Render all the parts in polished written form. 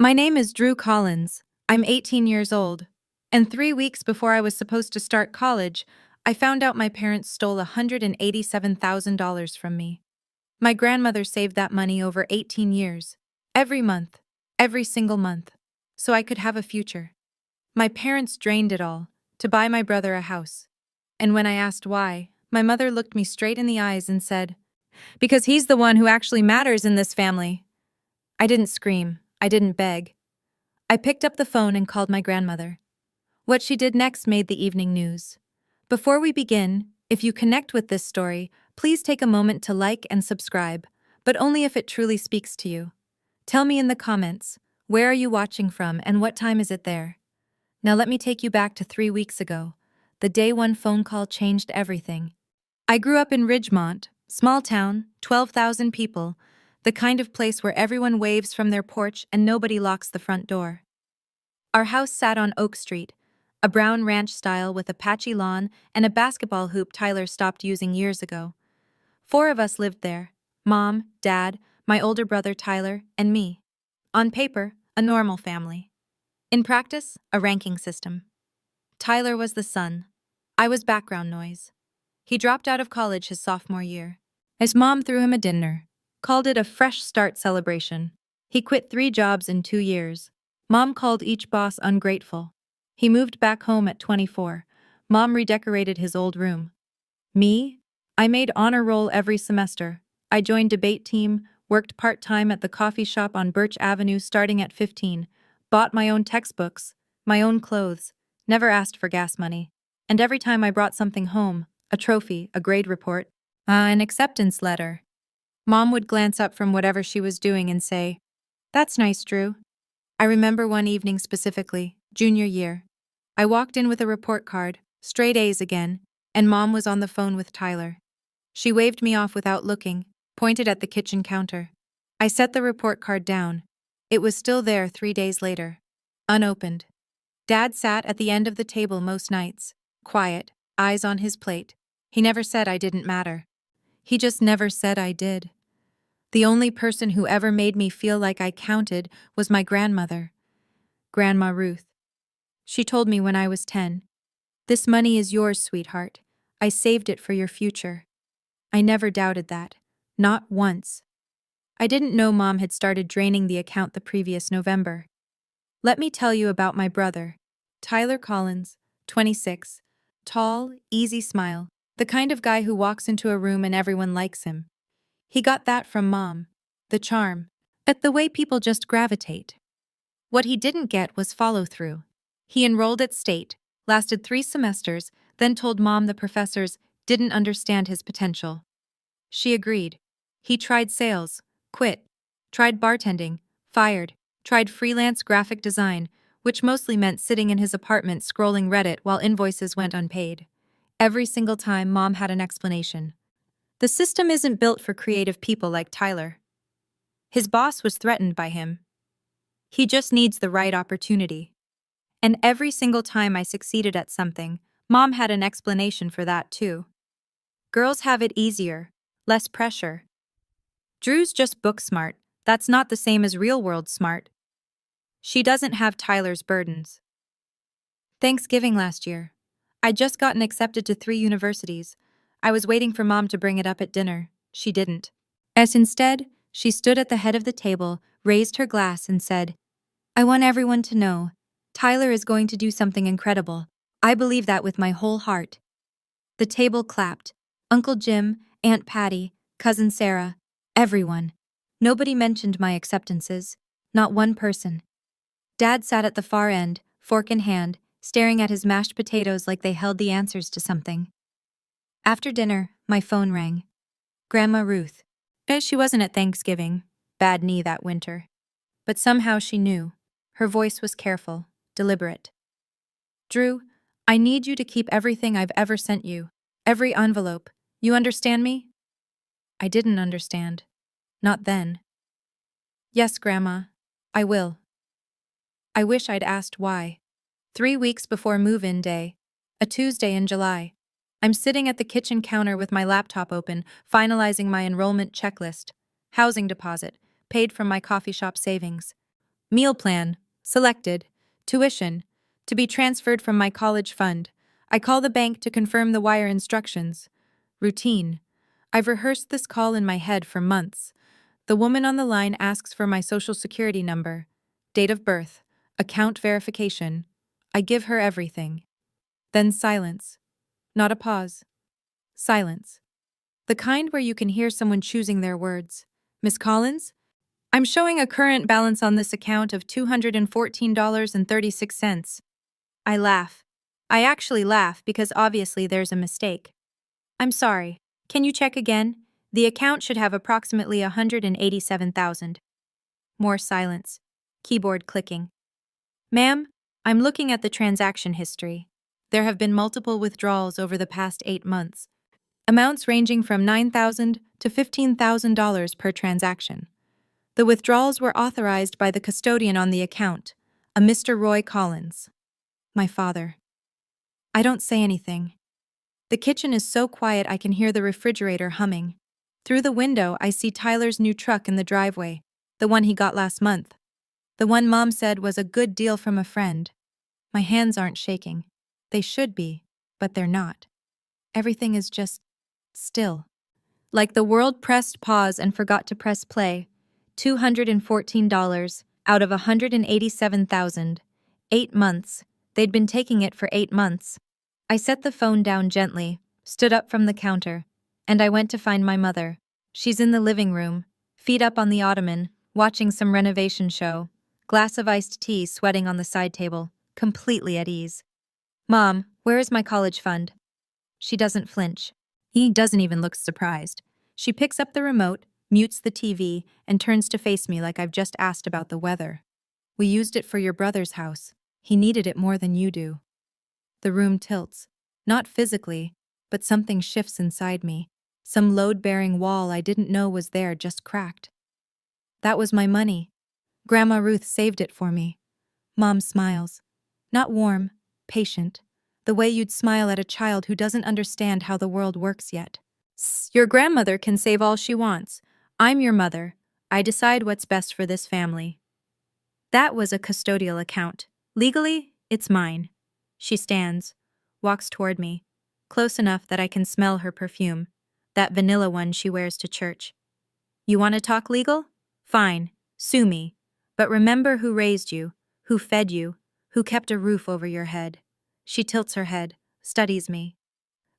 My name is Drew Collins. I'm 18 years old. And 3 weeks before I was supposed to start college, I found out my parents stole $187,000 from me. My grandmother saved that money over 18 years. Every month. Every single month. So I could have a future. My parents drained it all to buy my brother a house. And when I asked why, my mother looked me straight in the eyes and said, "Because he's the one who actually matters in this family." I didn't scream. I didn't beg. I picked up the phone and called my grandmother. What she did next made the evening news. Before we begin, if you connect with this story, please take a moment to like and subscribe, but only if it truly speaks to you. Tell me in the comments, where are you watching from and what time is it there? Now let me take you back to 3 weeks ago, the day one phone call changed everything. I grew up in Ridgemont, small town, 12,000 people, the kind of place where everyone waves from their porch and nobody locks the front door. Our house sat on Oak Street, a brown ranch style with a patchy lawn and a basketball hoop Tyler stopped using years ago. 4 of us lived there: Mom, Dad, my older brother Tyler, and me. On paper, a normal family. In practice, a ranking system. Tyler was the son. I was background noise. He dropped out of college his sophomore year. His mom threw him a dinner, called it a fresh start celebration. He quit 3 jobs in 2 years. Mom called each boss ungrateful. He moved back home at 24. Mom redecorated his old room. Me? I made honor roll every semester. I joined debate team, worked part-time at the coffee shop on Birch Avenue starting at 15, bought my own textbooks, my own clothes, never asked for gas money. And every time I brought something home, a trophy, a grade report, an acceptance letter, Mom would glance up from whatever she was doing and say, "That's nice, Drew." I remember one evening specifically, junior year. I walked in with a report card, straight A's again, and Mom was on the phone with Tyler. She waved me off without looking, pointed at the kitchen counter. I set the report card down. It was still there 3 days later, unopened. Dad sat at the end of the table most nights, quiet, eyes on his plate. He never said I didn't matter. He just never said I did. The only person who ever made me feel like I counted was my grandmother, Grandma Ruth. She told me when I was 10, "This money is yours, sweetheart. I saved it for your future." I never doubted that. Not once. I didn't know Mom had started draining the account the previous November. Let me tell you about my brother, Tyler Collins, 26, tall, easy smile, the kind of guy who walks into a room and everyone likes him. He got that from Mom, the charm, but the way people just gravitate. What he didn't get was follow-through. He enrolled at State, lasted 3 semesters, then told Mom the professors didn't understand his potential. She agreed. He tried sales, quit. Tried bartending, fired. Tried freelance graphic design, which mostly meant sitting in his apartment scrolling Reddit while invoices went unpaid. Every single time, Mom had an explanation. The system isn't built for creative people like Tyler. His boss was threatened by him. He just needs the right opportunity. And every single time I succeeded at something, Mom had an explanation for that too. Girls have it easier, less pressure. Drew's just book smart. That's not the same as real-world smart. She doesn't have Tyler's burdens. Thanksgiving last year. I'd just gotten accepted to 3 universities. I was waiting for Mom to bring it up at dinner. She didn't. As instead, she stood at the head of the table, raised her glass and said, "I want everyone to know, Tyler is going to do something incredible. I believe that with my whole heart." The table clapped. Uncle Jim, Aunt Patty, Cousin Sarah, everyone. Nobody mentioned my acceptances. Not one person. Dad sat at the far end, fork in hand, staring at his mashed potatoes like they held the answers to something. After dinner, my phone rang. Grandma Ruth. She wasn't at Thanksgiving. Bad knee that winter. But somehow she knew. Her voice was careful, deliberate. "Drew, I need you to keep everything I've ever sent you. Every envelope. You understand me?" I didn't understand. Not then. "Yes, Grandma. I will." I wish I'd asked why. 3 weeks before move-in day, a Tuesday in July, I'm sitting at the kitchen counter with my laptop open, finalizing my enrollment checklist. Housing deposit, paid from my coffee shop savings. Meal plan. Selected. Tuition. To be transferred from my college fund. I call the bank to confirm the wire instructions. Routine. I've rehearsed this call in my head for months. The woman on the line asks for my social security number, date of birth, account verification. I give her everything. Then silence. Not a pause. Silence. The kind where you can hear someone choosing their words. Miss Collins? I'm showing a current balance on this account of $214.36. I laugh. I actually laugh because obviously there's a mistake. I'm sorry. Can you check again? The account should have approximately 187,000. More silence. Keyboard clicking. Ma'am, I'm looking at the transaction history. There have been multiple withdrawals over the past 8 months. Amounts ranging from $9,000 to $15,000 per transaction. The withdrawals were authorized by the custodian on the account, a Mr. Roy Collins. My father. I don't say anything. The kitchen is so quiet I can hear the refrigerator humming. Through the window, I see Tyler's new truck in the driveway, the one he got last month. The one Mom said was a good deal from a friend. My hands aren't shaking. They should be, but they're not. Everything is just still. Like the world pressed pause and forgot to press play. $214 out of $187,000. 8 months. They'd been taking it for 8 months. I set the phone down gently, stood up from the counter, and I went to find my mother. She's in the living room, feet up on the ottoman, watching some renovation show, glass of iced tea sweating on the side table, completely at ease. Mom, where is my college fund? She doesn't flinch. He doesn't even look surprised. She picks up the remote, mutes the TV, and turns to face me like I've just asked about the weather. We used it for your brother's house. He needed it more than you do. The room tilts. Not physically, but something shifts inside me. Some load-bearing wall I didn't know was there just cracked. That was my money. Grandma Ruth saved it for me. Mom smiles. Not warm, patient. The way you'd smile at a child who doesn't understand how the world works yet. Your grandmother can save all she wants. I'm your mother. I decide what's best for this family. That was a custodial account. Legally, it's mine. She stands, walks toward me, close enough that I can smell her perfume, that vanilla one she wears to church. You want to talk legal? Fine, sue me. But remember who raised you, who fed you, who kept a roof over your head. She tilts her head, studies me.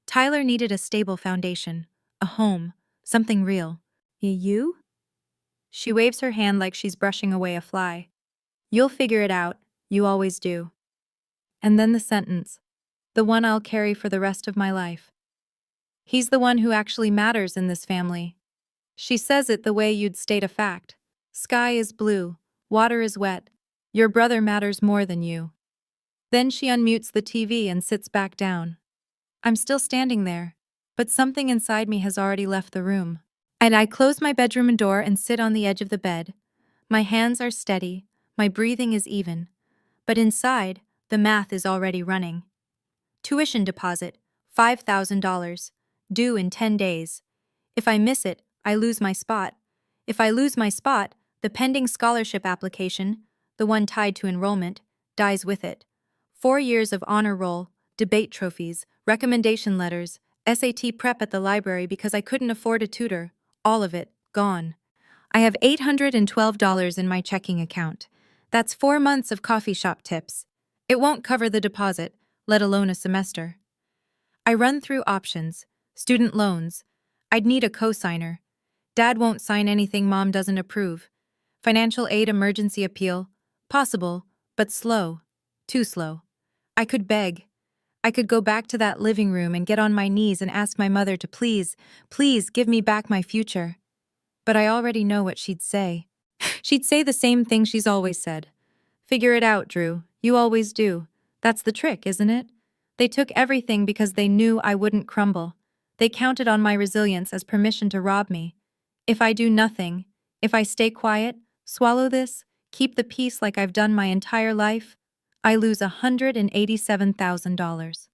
Tyler needed a stable foundation, a home, something real. You? She waves her hand like she's brushing away a fly. You'll figure it out, you always do. And then the sentence, the one I'll carry for the rest of my life. He's the one who actually matters in this family. She says it the way you'd state a fact. Sky is blue, water is wet. Your brother matters more than you. Then she unmutes the TV and sits back down. I'm still standing there, but something inside me has already left the room. And I close my bedroom door and sit on the edge of the bed. My hands are steady, my breathing is even. But inside, the math is already running. Tuition deposit, $5,000, due in 10 days. If I miss it, I lose my spot. If I lose my spot, the pending scholarship application, the one tied to enrollment, dies with it. 4 years of honor roll, debate trophies, recommendation letters, SAT prep at the library because I couldn't afford a tutor, all of it, gone. I have $812 in my checking account. That's 4 months of coffee shop tips. It won't cover the deposit, let alone a semester. I run through options. Student loans. I'd need a cosigner. Dad won't sign anything Mom doesn't approve. Financial aid emergency appeal. Possible, but slow. Too slow. I could beg. I could go back to that living room and get on my knees and ask my mother to please, please give me back my future. But I already know what she'd say. She'd say the same thing she's always said. Figure it out, Drew. You always do. That's the trick, isn't it? They took everything because they knew I wouldn't crumble. They counted on my resilience as permission to rob me. If I do nothing, if I stay quiet, swallow this, keep the peace like I've done my entire life, I lose $187,000.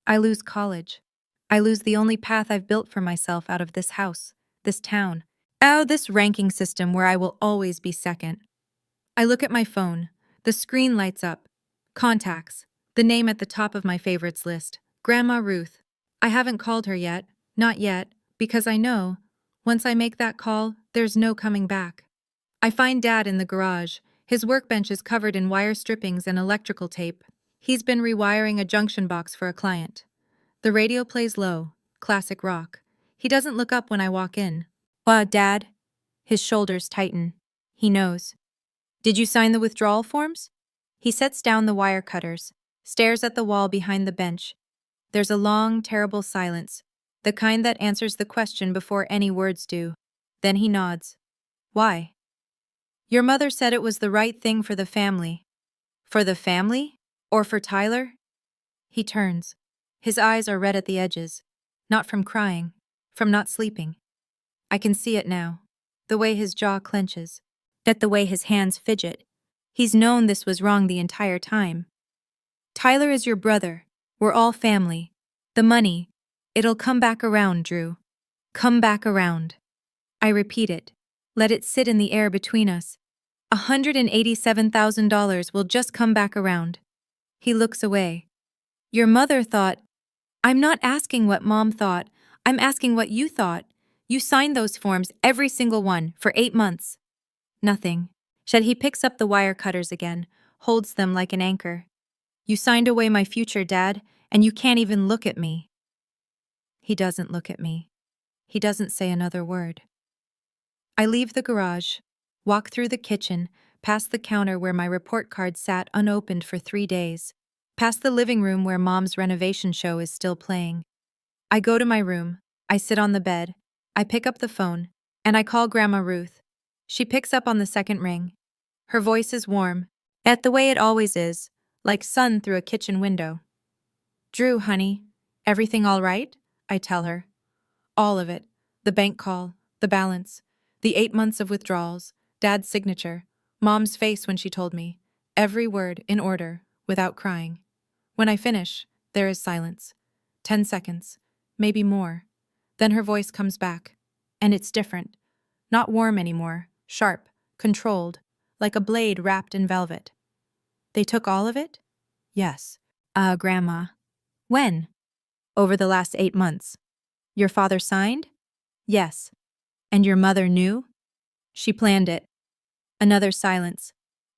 I lose college. I lose the only path I've built for myself out of this house, this town, this ranking system where I will always be second. I look at my phone. The screen lights up. Contacts. The name at the top of my favorites list. Grandma Ruth. I haven't called her yet. Not yet. Because I know, once I make that call, there's no coming back. I find Dad in the garage. His workbench is covered in wire strippings and electrical tape. He's been rewiring a junction box for a client. The radio plays low, classic rock. He doesn't look up when I walk in. Dad? His shoulders tighten. He knows. Did you sign the withdrawal forms? He sets down the wire cutters, stares at the wall behind the bench. There's a long, terrible silence, the kind that answers the question before any words do. Then he nods. Why? Your mother said it was the right thing for the family. For the family? Or for Tyler? He turns. His eyes are red at the edges. Not from crying, from not sleeping. I can see it now. The way his jaw clenches. The way his hands fidget. He's known this was wrong the entire time. Tyler is your brother. We're all family. The money, it'll come back around, Drew. Come back around. I repeat it. Let it sit in the air between us. $187,000 will just come back around. He looks away. Your mother thought. I'm not asking what Mom thought. I'm asking what you thought. You signed those forms, every single one, for 8 months. Nothing. He picks up the wire cutters again, holds them like an anchor. You signed away my future, Dad, and you can't even look at me. He doesn't look at me. He doesn't say another word. I leave the garage, walk through the kitchen, past the counter where my report card sat unopened for 3 days, past the living room where Mom's renovation show is still playing. I go to my room, I sit on the bed, I pick up the phone, and I call Grandma Ruth. She picks up on the second ring. Her voice is warm, the way it always is, like sun through a kitchen window. Drew, honey, everything all right? I tell her. All of it. The bank call, the balance, the 8 months of withdrawals, Dad's signature, Mom's face when she told me. Every word in order, without crying. When I finish, there is silence. 10 seconds, maybe more. Then her voice comes back. And it's different. Not warm anymore, sharp, controlled, like a blade wrapped in velvet. They took all of it? Yes. Grandma. When? Over the last 8 months. Your father signed? Yes. And your mother knew? She planned it. Another silence.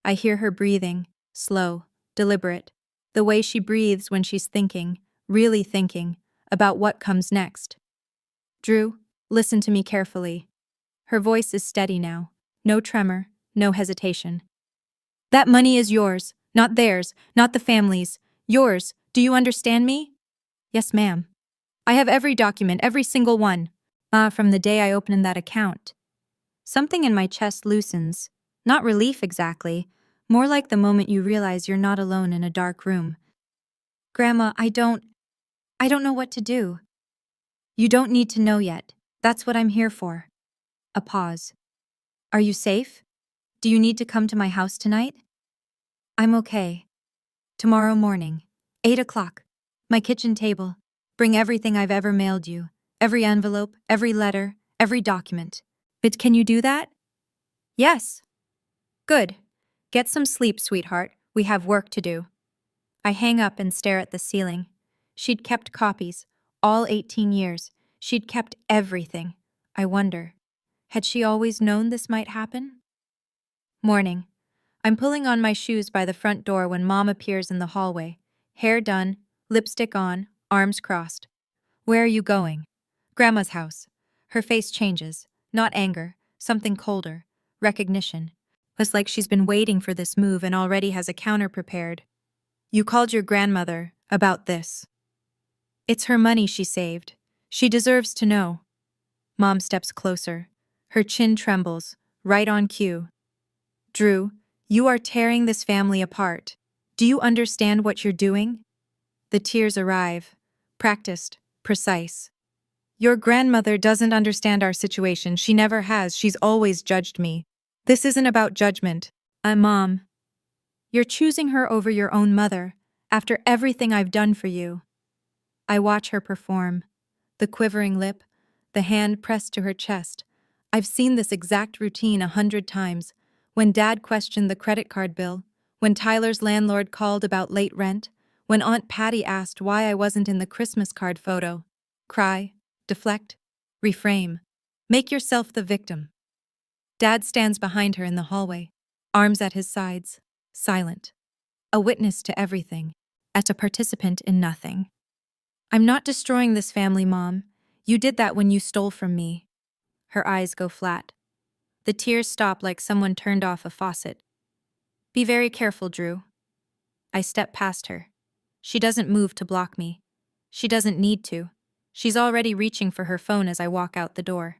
I hear her breathing, slow, deliberate, the way she breathes when she's thinking, really thinking, about what comes next. Drew, listen to me carefully. Her voice is steady now, no tremor, no hesitation. That money is yours, not theirs, not the family's. Yours, do you understand me? Yes, ma'am. I have every document, every single one. From the day I opened that account. Something in my chest loosens. Not relief exactly, more like the moment you realize you're not alone in a dark room. Grandma, I don't know what to do. You don't need to know yet. That's what I'm here for. A pause. Are you safe? Do you need to come to my house tonight? I'm okay. Tomorrow morning, 8 o'clock. My kitchen table. Bring everything I've ever mailed you. Every envelope, every letter, every document. But can you do that? Yes. Good. Get some sleep, sweetheart. We have work to do. I hang up and stare at the ceiling. She'd kept copies, all 18 years. She'd kept everything. I wonder, had she always known this might happen? Morning. I'm pulling on my shoes by the front door when Mom appears in the hallway. Hair done, lipstick on, arms crossed. Where are you going? Grandma's house. Her face changes. Not anger, something colder. Recognition. It's like she's been waiting for this move and already has a counter prepared. You called your grandmother about this. It's her money she saved. She deserves to know. Mom steps closer. Her chin trembles, right on cue. Drew, you are tearing this family apart. Do you understand what you're doing? The tears arrive. Practiced, precise. Your grandmother doesn't understand our situation. She never has. She's always judged me. This isn't about judgment. Mom. You're choosing her over your own mother, after everything I've done for you. I watch her perform. The quivering lip, the hand pressed to her chest. I've seen this exact routine 100 times. When Dad questioned the credit card bill, when Tyler's landlord called about late rent, when Aunt Patty asked why I wasn't in the Christmas card photo. Cry, deflect, reframe. Make yourself the victim. Dad stands behind her in the hallway, arms at his sides, silent. A witness to everything, as a participant in nothing. I'm not destroying this family, Mom. You did that when you stole from me. Her eyes go flat. The tears stop like someone turned off a faucet. Be very careful, Drew. I step past her. She doesn't move to block me. She doesn't need to. She's already reaching for her phone as I walk out the door.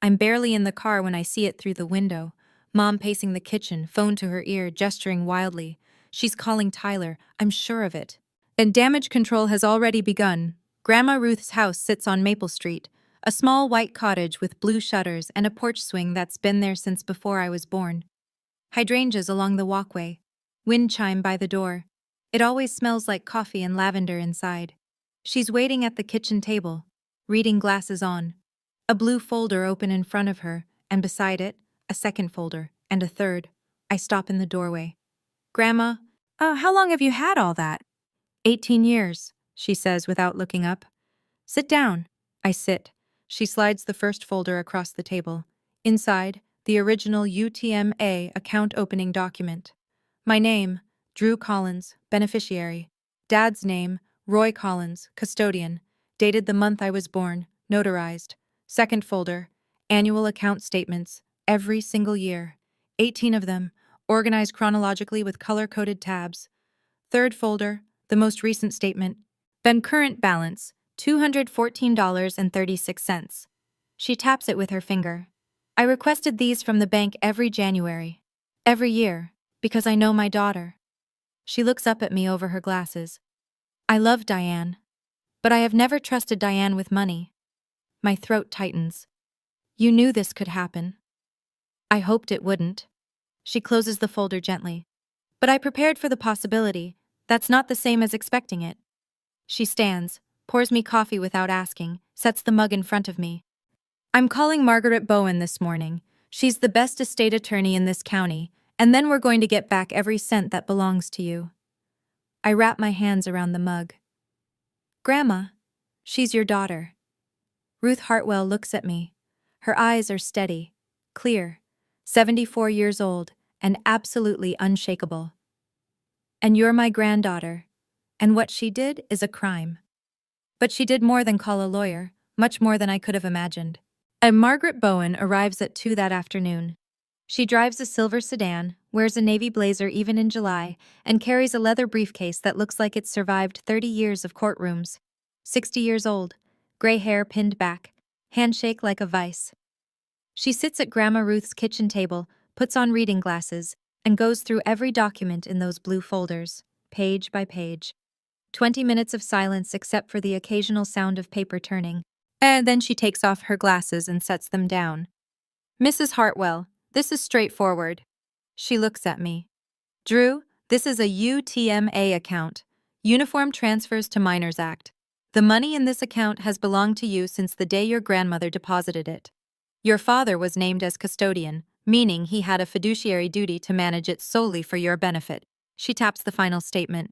I'm barely in the car when I see it through the window. Mom pacing the kitchen, phone to her ear, gesturing wildly. She's calling Tyler, I'm sure of it. And damage control has already begun. Grandma Ruth's house sits on Maple Street, a small white cottage with blue shutters and a porch swing that's been there since before I was born. Hydrangeas along the walkway. Wind chime by the door. It always smells like coffee and lavender inside. She's waiting at the kitchen table, reading glasses on. A blue folder open in front of her, and beside it, a second folder, and a third. I stop in the doorway. Grandma, how long have you had all that? 18 years, she says without looking up. Sit down. I sit. She slides the first folder across the table. Inside, the original UTMA account opening document. My name, Drew Collins, beneficiary. Dad's name, Roy Collins, custodian. Dated the month I was born, notarized. Second folder, annual account statements, every single year. 18 of them, organized chronologically with color-coded tabs. Third folder, the most recent statement. Then current balance, $214.36. She taps it with her finger. I requested these from the bank every January. Every year, because I know my daughter. She looks up at me over her glasses. I love Diane. But I have never trusted Diane with money. My throat tightens. You knew this could happen. I hoped it wouldn't. She closes the folder gently. But I prepared for the possibility. That's not the same as expecting it. She stands, pours me coffee without asking, sets the mug in front of me. I'm calling Margaret Bowen this morning. She's the best estate attorney in this county, and then we're going to get back every cent that belongs to you. I wrap my hands around the mug. Grandma, she's your daughter. Ruth Hartwell looks at me. Her eyes are steady, clear, 74 years old, and absolutely unshakable. And you're my granddaughter, and what she did is a crime. But she did more than call a lawyer, much more than I could have imagined. And Margaret Bowen arrives at 2 that afternoon. She drives a silver sedan, wears a navy blazer even in July, and carries a leather briefcase that looks like it's survived 30 years of courtrooms. 60 years old, gray hair pinned back, handshake like a vice. She sits at Grandma Ruth's kitchen table, puts on reading glasses, and goes through every document in those blue folders, page by page. 20 minutes of silence except for the occasional sound of paper turning. And then she takes off her glasses and sets them down. Mrs. Hartwell, this is straightforward. She looks at me. Drew, this is a UTMA account, Uniform Transfers to Minors Act. The money in this account has belonged to you since the day your grandmother deposited it. Your father was named as custodian, meaning he had a fiduciary duty to manage it solely for your benefit. She taps the final statement.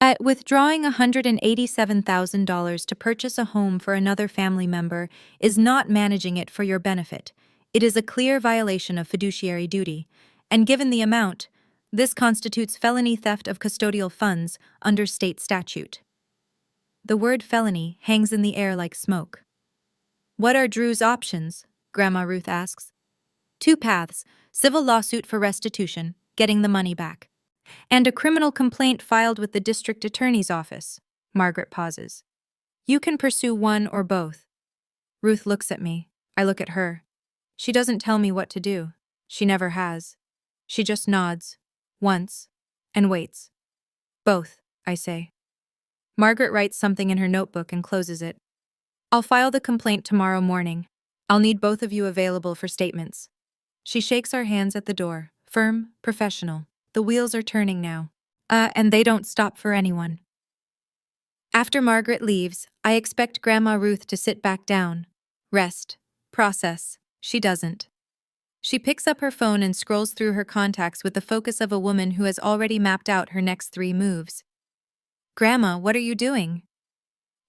At withdrawing $187,000 to purchase a home for another family member is not managing it for your benefit. It is a clear violation of fiduciary duty, and given the amount, this constitutes felony theft of custodial funds under state statute. The word felony hangs in the air like smoke. What are Drew's options? Grandma Ruth asks. 2 paths: civil lawsuit for restitution, getting the money back, and a criminal complaint filed with the district attorney's office. Margaret pauses. You can pursue one or both. Ruth looks at me. I look at her. She doesn't tell me what to do. She never has. She just nods, once, and waits. Both, I say. Margaret writes something in her notebook and closes it. I'll file the complaint tomorrow morning. I'll need both of you available for statements. She shakes our hands at the door, firm, professional. The wheels are turning now. And they don't stop for anyone. After Margaret leaves, I expect Grandma Ruth to sit back down, rest, process. She doesn't. She picks up her phone and scrolls through her contacts with the focus of a woman who has already mapped out her next 3 moves. Grandma, what are you doing?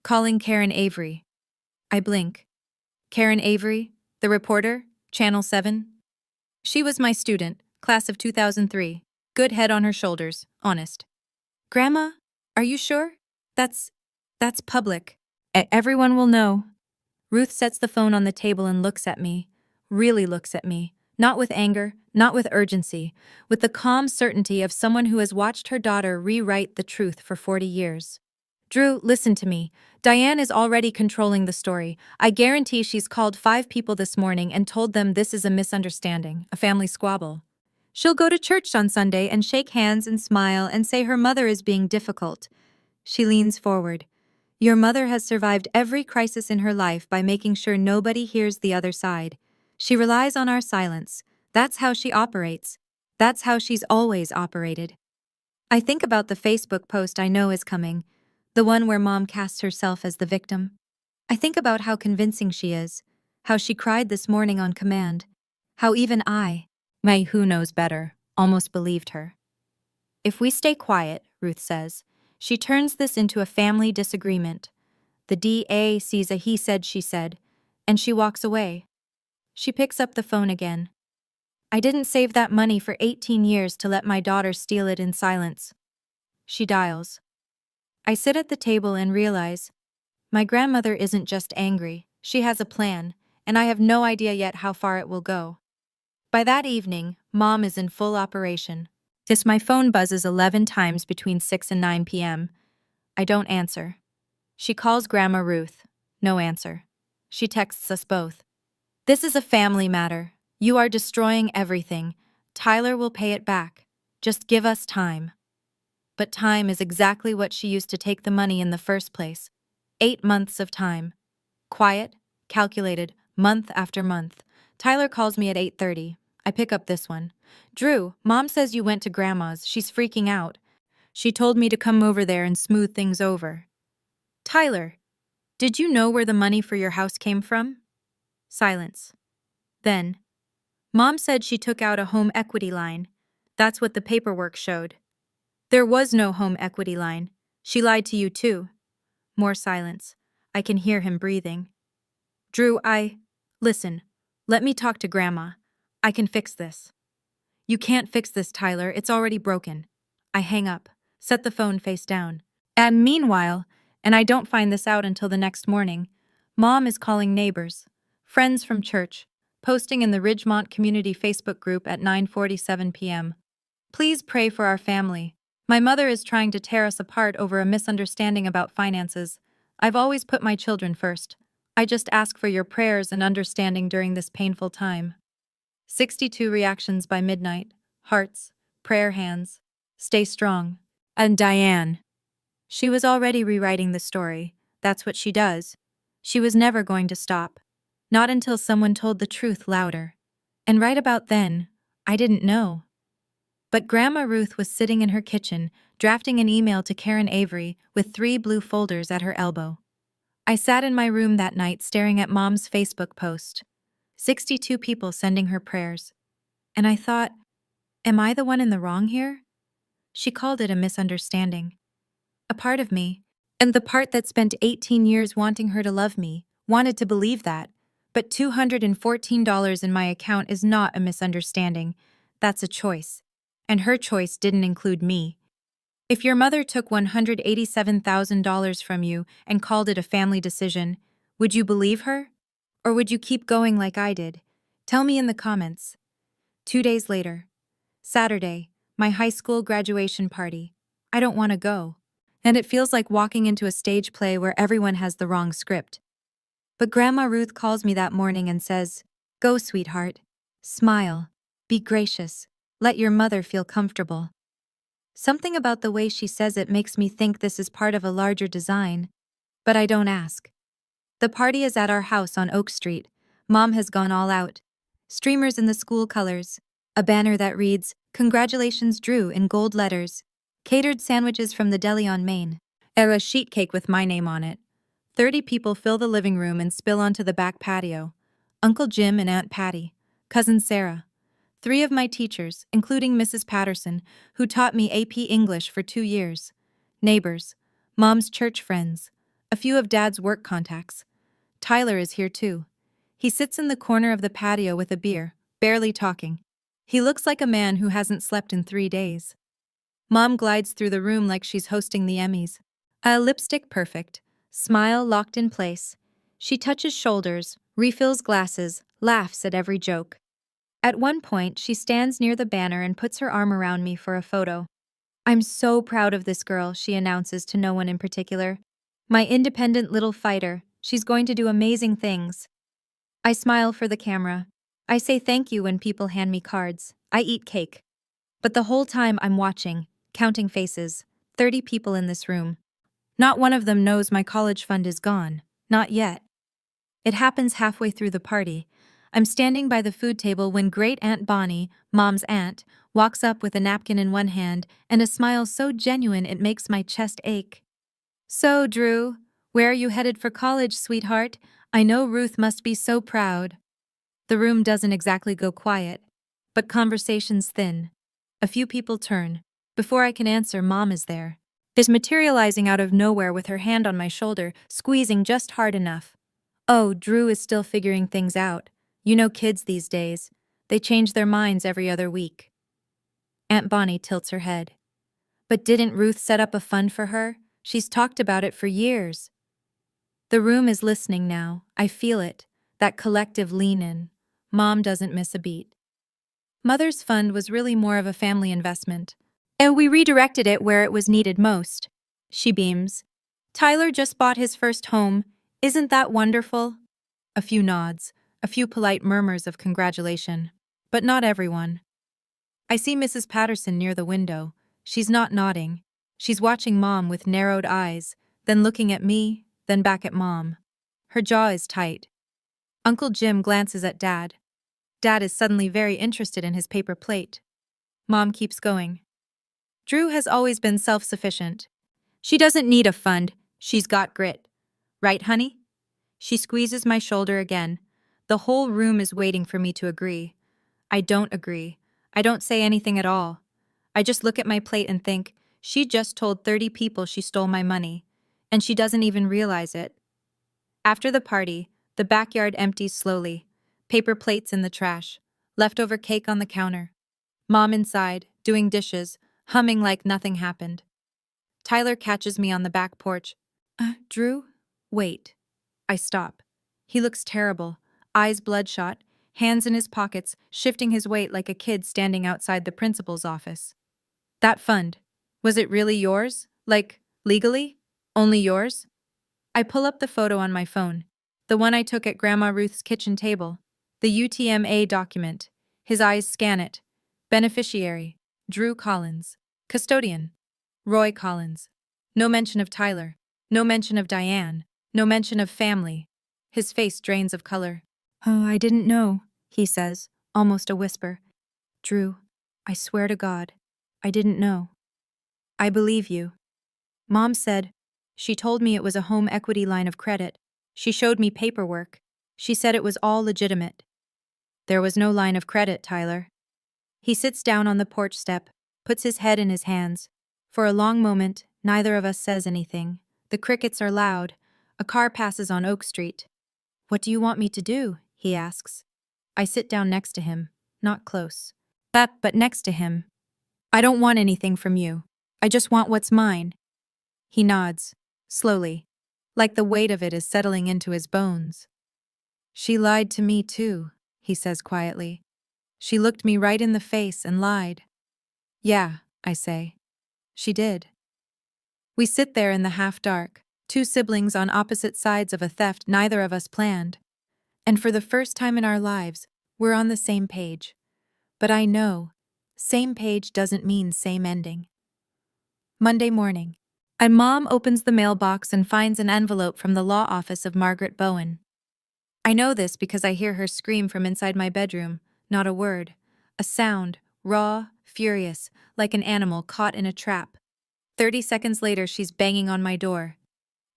Calling Karen Avery. I blink. Karen Avery, the reporter, Channel 7. She was my student, class of 2003. Good head on her shoulders, honest. Grandma, are you sure? That's public. Everyone will know. Ruth sets the phone on the table and looks at me. Really looks at me. Not with anger, not with urgency, with the calm certainty of someone who has watched her daughter rewrite the truth for 40 years. Drew, listen to me. Diane is already controlling the story. I guarantee she's called 5 people this morning and told them this is a misunderstanding, a family squabble. She'll go to church on Sunday and shake hands and smile and say her mother is being difficult. She leans forward. Your mother has survived every crisis in her life by making sure nobody hears the other side. She relies on our silence. That's how she operates. That's how she's always operated. I think about the Facebook post I know is coming, the one where Mom casts herself as the victim. I think about how convincing she is, how she cried this morning on command, how even I, my who knows better, almost believed her. If we stay quiet, Ruth says, she turns this into a family disagreement. The DA sees a he said, she said, and she walks away. She picks up the phone again. I didn't save that money for 18 years to let my daughter steal it in silence. She dials. I sit at the table and realize my grandmother isn't just angry, she has a plan, and I have no idea yet how far it will go. By that evening, Mom is in full operation. My phone buzzes 11 times between 6 and 9 p.m. I don't answer. She calls Grandma Ruth. No answer. She texts us both. This is a family matter. You are destroying everything. Tyler will pay it back. Just give us time. But time is exactly what she used to take the money in the first place. 8 months of time. Quiet, calculated, month after month. Tyler calls me at 8:30. I pick up this one. Drew, Mom says you went to Grandma's. She's freaking out. She told me to come over there and smooth things over. Tyler, did you know where the money for your house came from? Silence. Then, Mom said she took out a home equity line. That's what the paperwork showed. There was no home equity line. She lied to you too. More silence. I can hear him breathing. Drew, Listen, let me talk to Grandma. I can fix this. You can't fix this, Tyler. It's already broken. I hang up, set the phone face down. And meanwhile, and I don't find this out until the next morning, Mom is calling neighbors, friends from church, posting in the Ridgemont Community Facebook group at 9:47 p.m. Please pray for our family. My mother is trying to tear us apart over a misunderstanding about finances. I've always put my children first. I just ask for your prayers and understanding during this painful time. 62 reactions by midnight. Hearts, prayer hands. Stay strong. And Diane. She was already rewriting the story. That's what she does. She was never going to stop. Not until someone told the truth louder. And right about then, I didn't know. But Grandma Ruth was sitting in her kitchen, drafting an email to Karen Avery with 3 blue folders at her elbow. I sat in my room that night staring at Mom's Facebook post. 62 people sending her prayers. And I thought, am I the one in the wrong here? She called it a misunderstanding. A part of me, and the part that spent 18 years wanting her to love me, wanted to believe that. But $214 in my account is not a misunderstanding. That's a choice. And her choice didn't include me. If your mother took $187,000 from you and called it a family decision, would you believe her? Or would you keep going like I did? Tell me in the comments. 2 days later. Saturday, my high school graduation party. I don't want to go. And it feels like walking into a stage play where everyone has the wrong script. But Grandma Ruth calls me that morning and says, "Go, sweetheart. Smile. Be gracious. Let your mother feel comfortable." Something about the way she says it makes me think this is part of a larger design. But I don't ask. The party is at our house on Oak Street. Mom has gone all out. Streamers in the school colors. A banner that reads, "Congratulations, Drew," in gold letters. Catered sandwiches from the deli on Main. A sheet cake with my name on it. 30 people fill the living room and spill onto the back patio. Uncle Jim and Aunt Patty. cousin Sarah, 3 of my teachers, including Mrs. Patterson, who taught me AP English for 2 years, neighbors, Mom's church friends, a few of Dad's work contacts. Tyler is here too. He sits in the corner of the patio with a beer, barely talking. He looks like a man who hasn't slept in 3 days. Mom glides through the room like she's hosting the Emmys. Lipstick perfect, smile locked in place. She touches shoulders, refills glasses, laughs at every joke. At one point, she stands near the banner and puts her arm around me for a photo. "I'm so proud of this girl," she announces to no one in particular. "My independent little fighter, she's going to do amazing things." I smile for the camera. I say thank you when people hand me cards. I eat cake. But the whole time I'm watching, counting faces, 30 people in this room. Not one of them knows my college fund is gone. Not yet. It happens halfway through the party. I'm standing by the food table when Great Aunt Bonnie, Mom's aunt, walks up with a napkin in one hand and a smile so genuine it makes my chest ache. "So, Drew, where are you headed for college, sweetheart? I know Ruth must be so proud." The room doesn't exactly go quiet, but conversation's thin. A few people turn. Before I can answer, Mom is there. Is materializing out of nowhere with her hand on my shoulder, squeezing just hard enough. "Oh, Drew is still figuring things out. You know kids these days. They change their minds every other week." Aunt Bonnie tilts her head. "But didn't Ruth set up a fund for her? She's talked about it for years." The room is listening now. I feel it. That collective lean-in. Mom doesn't miss a beat. Mother's fund was really more of a family investment. And we redirected it where it was needed most. She beams. "Tyler just bought his first home. Isn't that wonderful?" A few nods, a few polite murmurs of congratulation. But not everyone. I see Mrs. Patterson near the window. She's not nodding. She's watching Mom with narrowed eyes, then looking at me, then back at Mom. Her jaw is tight. Uncle Jim glances at Dad. Dad is suddenly very interested in his paper plate. Mom keeps going. "Drew has always been self-sufficient. She doesn't need a fund. She's got grit. Right, honey?" She squeezes my shoulder again. The whole room is waiting for me to agree. I don't agree. I don't say anything at all. I just look at my plate and think, she just told 30 people she stole my money, and she doesn't even realize it. After the party, the backyard empties slowly. Paper plates in the trash. Leftover cake on the counter. Mom inside, doing dishes, humming like nothing happened. Tyler catches me on the back porch. Drew? Wait." I stop. He looks terrible, eyes bloodshot, hands in his pockets, shifting his weight like a kid standing outside the principal's office. "That fund, was it really yours? Like, legally? Only yours?" I pull up the photo on my phone, the one I took at Grandma Ruth's kitchen table, the UTMA document. His eyes scan it. Beneficiary, Drew Collins. Custodian, Roy Collins. No mention of Tyler. No mention of Diane. No mention of family. His face drains of color. "Oh, I didn't know," he says, almost a whisper. "Drew, I swear to God, I didn't know." "I believe you." Mom said, she told me it was a home equity line of credit. She showed me paperwork. She said it was all legitimate. "There was no line of credit, Tyler." He sits down on the porch step, puts his head in his hands. For a long moment, neither of us says anything. The crickets are loud. A car passes on Oak Street. "What do you want me to do?" he asks. I sit down next to him, not close. But next to him. "I don't want anything from you. I just want what's mine." He nods, slowly, like the weight of it is settling into his bones. "She lied to me too," he says quietly. "She looked me right in the face and lied." "Yeah," I say. "She did." We sit there in the half-dark, 2 siblings on opposite sides of a theft neither of us planned. And for the first time in our lives, we're on the same page. But I know, same page doesn't mean same ending. Monday morning. And Mom opens the mailbox and finds an envelope from the law office of Margaret Bowen. I know this because I hear her scream from inside my bedroom, not a word. A sound, raw, furious, like an animal caught in a trap. 30 seconds later, she's banging on my door.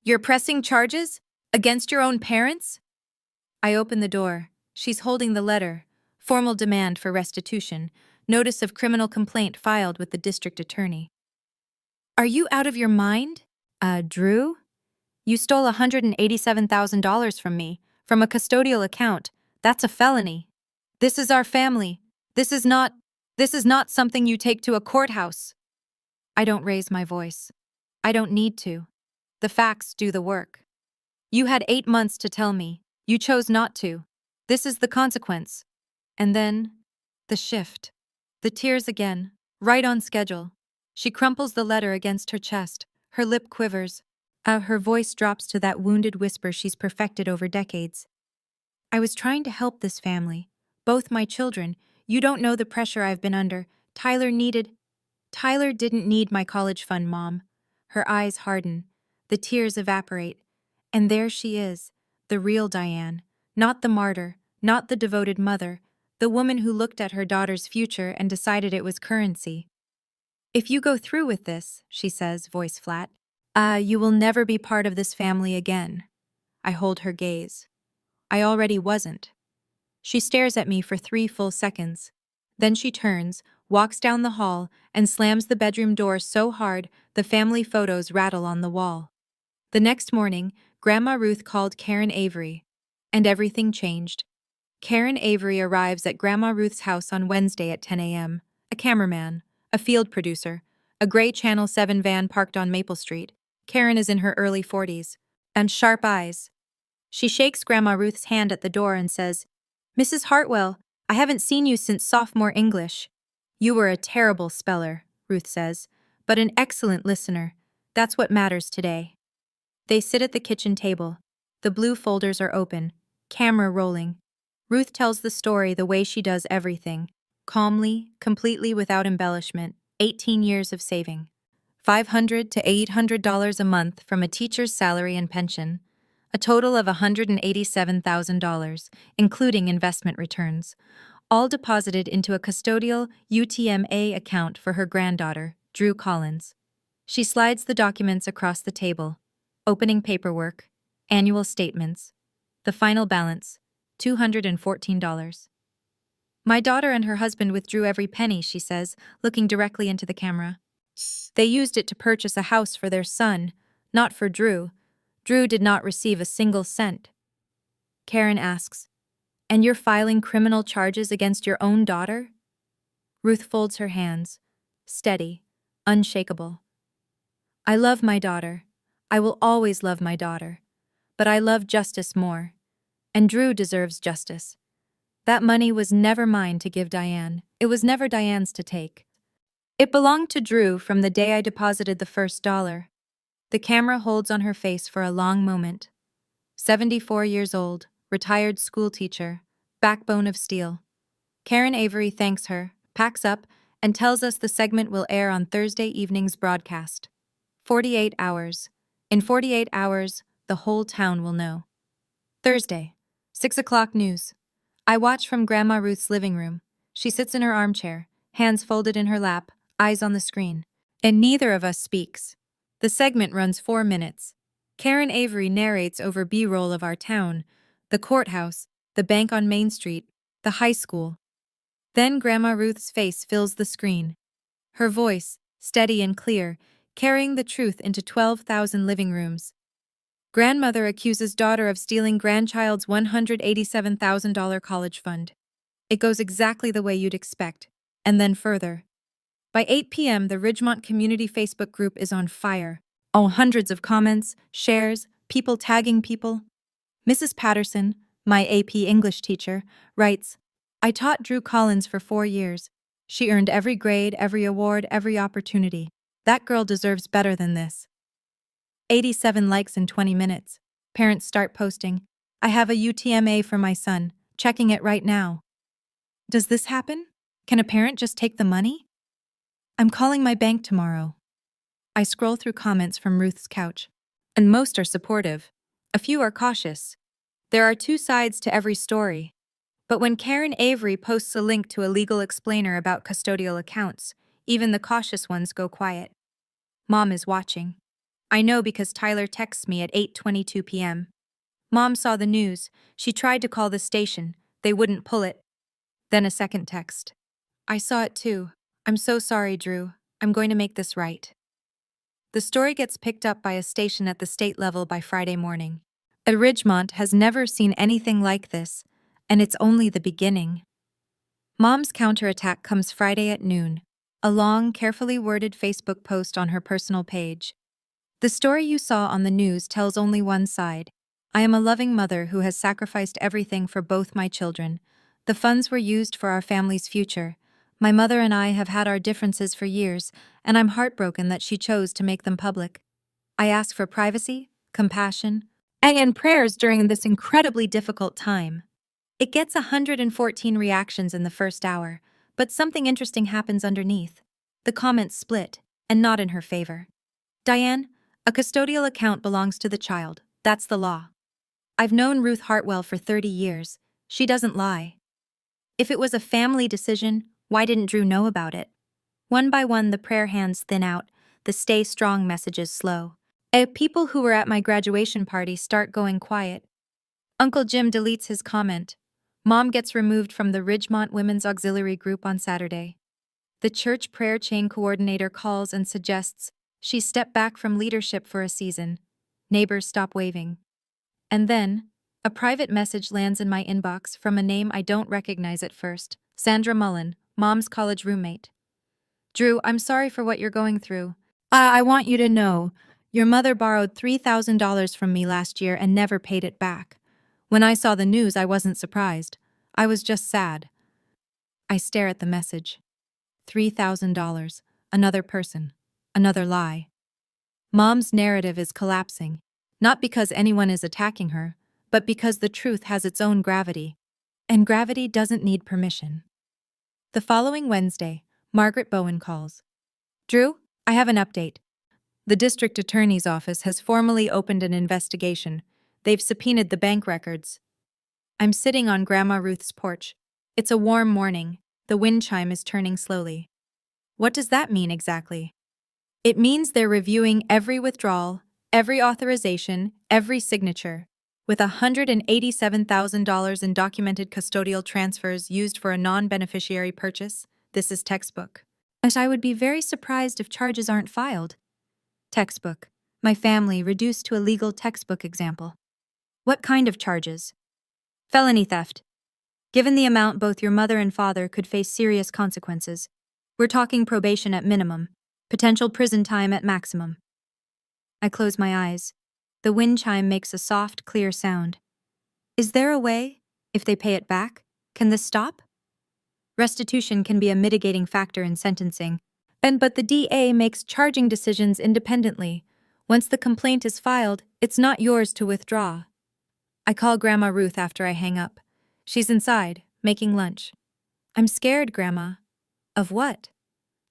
"You're pressing charges? Against your own parents?" I open the door. She's holding the letter, Formal demand for restitution. Notice of criminal complaint filed with the district attorney. Are you out of your mind? Drew? You stole $187,000 from me, from a custodial account. That's a felony. This is our family. This is not something you take to a courthouse. I don't raise my voice. I don't need to. The facts do the work. You had 8 months to tell me. You chose not to. This is the consequence. And then, the shift. The tears again, right on schedule. She crumples the letter against her chest. Her lip quivers. Her voice drops to that wounded whisper she's perfected over decades. I was trying to help this family. Both my children. You don't know the pressure I've been under. Tyler didn't need my college fund, Mom. Her eyes harden. The tears evaporate. And there she is, the real Diane. Not the martyr, not the devoted mother, the woman who looked at her daughter's future and decided it was currency. If you go through with this, she says, voice flat, you will never be part of this family again. I hold her gaze. I already wasn't. She stares at me for 3 full seconds. Then she turns, walks down the hall, and slams the bedroom door so hard the family photos rattle on the wall. The next morning, Grandma Ruth called Karen Avery. And everything changed. Karen Avery arrives at Grandma Ruth's house on Wednesday at 10 a.m. A cameraman, a field producer, a gray Channel 7 van parked on Maple Street. Karen is in her early 40s. And sharp eyes. She shakes Grandma Ruth's hand at the door and says, Mrs. Hartwell, I haven't seen you since sophomore English. You were a terrible speller, Ruth says, but an excellent listener. That's what matters today. They sit at the kitchen table. The blue folders are open, camera rolling. Ruth tells the story the way she does everything, calmly, completely without embellishment. 18 years of saving. $500 to $800 a month from a teacher's salary and pension. A total of $187,000, including investment returns, all deposited into a custodial UTMA account for her granddaughter, Drew Collins. She slides the documents across the table. Opening paperwork, annual statements. The final balance, $214. My daughter and her husband withdrew every penny, she says, looking directly into the camera. They used it to purchase a house for their son, not for Drew. Drew did not receive a single cent. Karen asks, And you're filing criminal charges against your own daughter? Ruth folds her hands, steady, unshakable. I love my daughter. I will always love my daughter. But I love justice more. And Drew deserves justice. That money was never mine to give Diane. It was never Diane's to take. It belonged to Drew from the day I deposited the first dollar. The camera holds on her face for a long moment. 74 years old, retired schoolteacher, backbone of steel. Karen Avery thanks her, packs up, and tells us the segment will air on Thursday evening's broadcast. 48 hours. In 48 hours, the whole town will know. Thursday, 6 o'clock news. I watch from Grandma Ruth's living room. She sits in her armchair, hands folded in her lap, eyes on the screen. And neither of us speaks. The segment runs 4 minutes. Karen Avery narrates over B-roll of our town, the courthouse, the bank on Main Street, the high school. Then Grandma Ruth's face fills the screen. Her voice, steady and clear, carrying the truth into 12,000 living rooms. Grandmother accuses daughter of stealing grandchild's $187,000 college fund. It goes exactly the way you'd expect, and then further. By 8 p.m., the Ridgemont Community Facebook group is on fire. Oh, hundreds of comments, shares, people tagging people. Mrs. Patterson, my AP English teacher, writes, I taught Drew Collins for 4 years. She earned every grade, every award, every opportunity. That girl deserves better than this. 87 likes in 20 minutes. Parents start posting, I have a UTMA for my son, checking it right now. Does this happen? Can a parent just take the money? I'm calling my bank tomorrow. I scroll through comments from Ruth's couch, and most are supportive. A few are cautious. There are 2 sides to every story. But when Karen Avery posts a link to a legal explainer about custodial accounts, even the cautious ones go quiet. Mom is watching. I know because Tyler texts me at 8:22 p.m. Mom saw the news. She tried to call the station. They wouldn't pull it. Then a second text. I saw it too. I'm so sorry, Drew. I'm going to make this right. The story gets picked up by a station at the state level by Friday morning. Ridgemont has never seen anything like this, and it's only the beginning. Mom's counterattack comes Friday at noon, a long, carefully worded Facebook post on her personal page. The story you saw on the news tells only one side. I am a loving mother who has sacrificed everything for both my children. The funds were used for our family's future. My mother and I have had our differences for years, and I'm heartbroken that she chose to make them public. I ask for privacy, compassion, and prayers during this incredibly difficult time. It gets 114 reactions in the first hour, but something interesting happens underneath. The comments split, and not in her favor. Diane, a custodial account belongs to the child. That's the law. I've known Ruth Hartwell for 30 years. She doesn't lie. If it was a family decision, why didn't Drew know about it? One by one, the prayer hands thin out, the stay strong messages slow. People who were at my graduation party start going quiet. Uncle Jim deletes his comment. Mom gets removed from the Ridgemont Women's Auxiliary Group on Saturday. The church prayer chain coordinator calls and suggests she step back from leadership for a season. Neighbors stop waving. And then, a private message lands in my inbox from a name I don't recognize at first. Sandra Mullen, Mom's college roommate. Drew, I'm sorry for what you're going through. I want you to know, your mother borrowed $3,000 from me last year and never paid it back. When I saw the news, I wasn't surprised. I was just sad. I stare at the message. $3,000. Another person. Another lie. Mom's narrative is collapsing, not because anyone is attacking her, but because the truth has its own gravity. And gravity doesn't need permission. The following Wednesday, Margaret Bowen calls. Drew, I have an update. The district attorney's office has formally opened an investigation. They've subpoenaed the bank records. I'm sitting on Grandma Ruth's porch. It's a warm morning. The wind chime is turning slowly. What does that mean exactly? It means they're reviewing every withdrawal, every authorization, every signature. With $187,000 in documented custodial transfers used for a non-beneficiary purchase, this is textbook. But I would be very surprised if charges aren't filed. Textbook. My family reduced to a legal textbook example. What kind of charges? Felony theft. Given the amount, both your mother and father could face serious consequences. We're talking probation at minimum, potential prison time at maximum. I close my eyes. The wind chime makes a soft, clear sound. Is there a way? If they pay it back, can this stop? Restitution can be a mitigating factor in sentencing, but the DA makes charging decisions independently. Once the complaint is filed, it's not yours to withdraw. I call Grandma Ruth after I hang up. She's inside, making lunch. I'm scared, Grandma. Of what?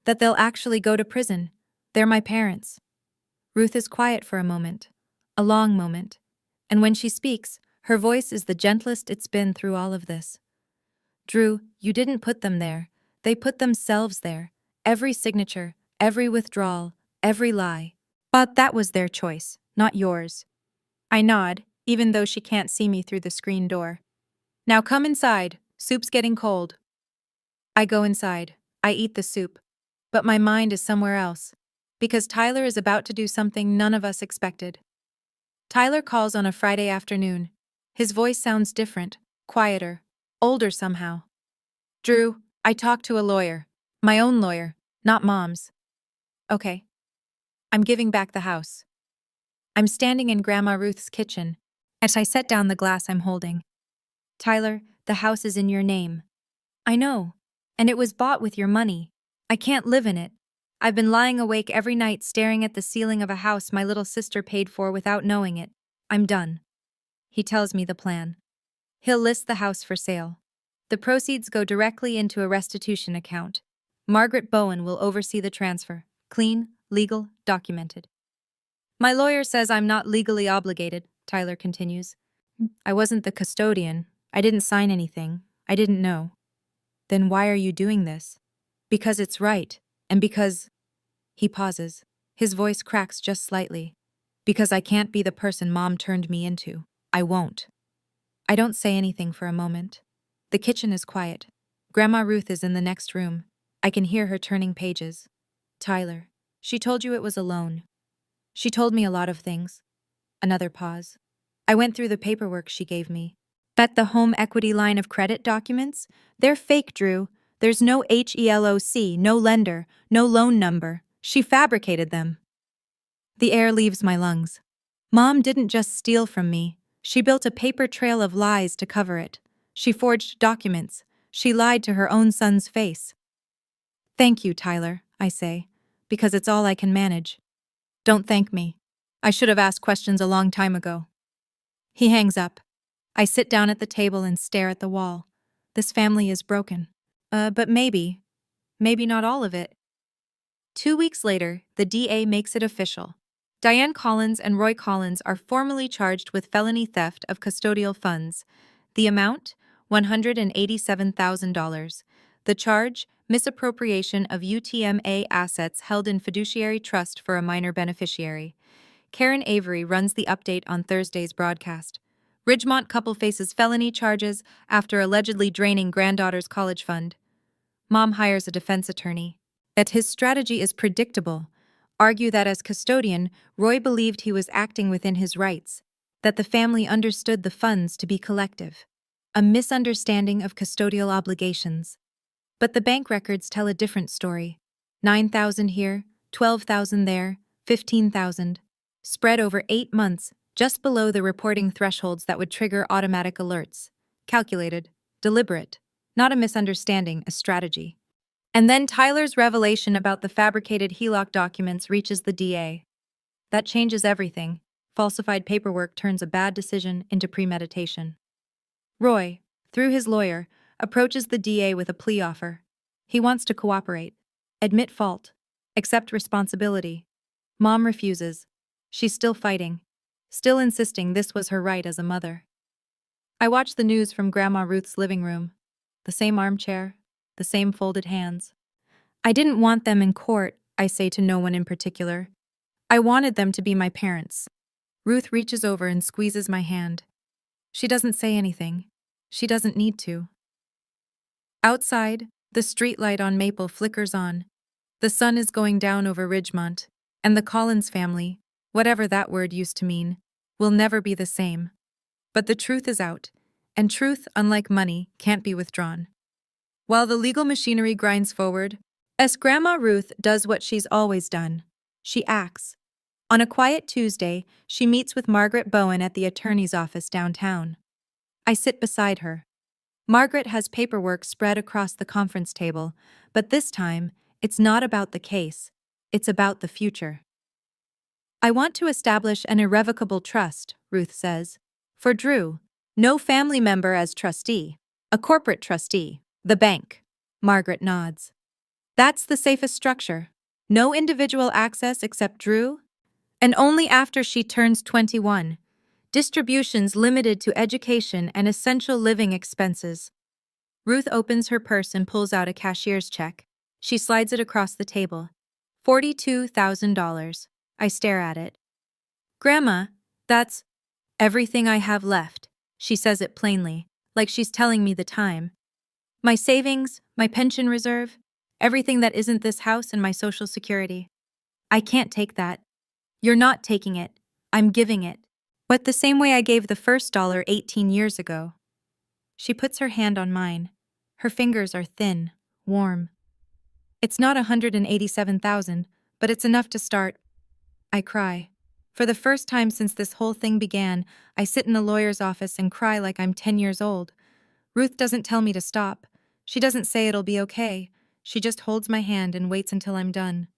That they'll actually go to prison. They're my parents. Ruth is quiet for a moment. A long moment. And when she speaks, her voice is the gentlest it's been through all of this. Drew, you didn't put them there. They put themselves there. Every signature, every withdrawal, every lie. But that was their choice, not yours. I nod, even though she can't see me through the screen door. Now come inside. Soup's getting cold. I go inside. I eat the soup. But my mind is somewhere else. Because Tyler is about to do something none of us expected. Tyler calls on a Friday afternoon. His voice sounds different, quieter, older somehow. Drew, I talked to a lawyer. My own lawyer, not Mom's. Okay. I'm giving back the house. I'm standing in Grandma Ruth's kitchen as I set down the glass I'm holding. Tyler, the house is in your name. I know. And it was bought with your money. I can't live in it. I've been lying awake every night staring at the ceiling of a house my little sister paid for without knowing it. I'm done. He tells me the plan. He'll list the house for sale. The proceeds go directly into a restitution account. Margaret Bowen will oversee the transfer. Clean, legal, documented. My lawyer says I'm not legally obligated, Tyler continues. I wasn't the custodian. I didn't sign anything. I didn't know. Then why are you doing this? Because it's right, and because... He pauses. His voice cracks just slightly. Because I can't be the person Mom turned me into. I won't. I don't say anything for a moment. The kitchen is quiet. Grandma Ruth is in the next room. I can hear her turning pages. Tyler, she told you it was a loan. She told me a lot of things. Another pause. I went through the paperwork she gave me. Bet the home equity line of credit documents? They're fake, Drew. There's no HELOC, no lender, no loan number. She fabricated them. The air leaves my lungs. Mom didn't just steal from me. She built a paper trail of lies to cover it. She forged documents. She lied to her own son's face. Thank you, Tyler, I say, because it's all I can manage. Don't thank me. I should have asked questions a long time ago. He hangs up. I sit down at the table and stare at the wall. This family is broken. But maybe not all of it. 2 weeks later, the DA makes it official. Diane Collins and Roy Collins are formally charged with felony theft of custodial funds. The amount? $187,000. The charge? Misappropriation of UTMA assets held in fiduciary trust for a minor beneficiary. Karen Avery runs the update on Thursday's broadcast. Ridgemont couple faces felony charges after allegedly draining granddaughter's college fund. Mom hires a defense attorney. That his strategy is predictable. Argue that as custodian, Roy believed he was acting within his rights, that the family understood the funds to be collective. A misunderstanding of custodial obligations. But the bank records tell a different story. 9,000 here, 12,000 there, 15,000. Spread over 8 months, just below the reporting thresholds that would trigger automatic alerts. Calculated, deliberate, not a misunderstanding, a strategy. And then Tyler's revelation about the fabricated HELOC documents reaches the DA. That changes everything. Falsified paperwork turns a bad decision into premeditation. Roy, through his lawyer, approaches the DA with a plea offer. He wants to cooperate, admit fault, accept responsibility. Mom refuses. She's still fighting, still insisting this was her right as a mother. I watch the news from Grandma Ruth's living room. The same armchair, the same folded hands. I didn't want them in court, I say to no one in particular. I wanted them to be my parents. Ruth reaches over and squeezes my hand. She doesn't say anything. She doesn't need to. Outside, the streetlight on Maple flickers on. The sun is going down over Ridgemont, and the Collins family, whatever that word used to mean, will never be the same. But the truth is out, and truth, unlike money, can't be withdrawn. While the legal machinery grinds forward, Grandma Ruth does what she's always done. She acts. On a quiet Tuesday, she meets with Margaret Bowen at the attorney's office downtown. I sit beside her. Margaret has paperwork spread across the conference table, but this time, it's not about the case. It's about the future. I want to establish an irrevocable trust, Ruth says. For Drew, no family member as trustee, a corporate trustee, the bank. Margaret nods. That's the safest structure. No individual access except Drew, and only after she turns 21. Distributions limited to education and essential living expenses. Ruth opens her purse and pulls out a cashier's check. She slides it across the table. $42,000. I stare at it. Grandma, that's everything I have left. She says it plainly, like she's telling me the time. My savings, my pension reserve, everything that isn't this house and my Social Security. I can't take that. You're not taking it. I'm giving it. But the same way I gave the first dollar 18 years ago. She puts her hand on mine. Her fingers are thin, warm. It's not 187,000, but it's enough to start. I cry. For the first time since this whole thing began, I sit in the lawyer's office and cry like I'm 10 years old. Ruth doesn't tell me to stop. She doesn't say it'll be okay. She just holds my hand and waits until I'm done.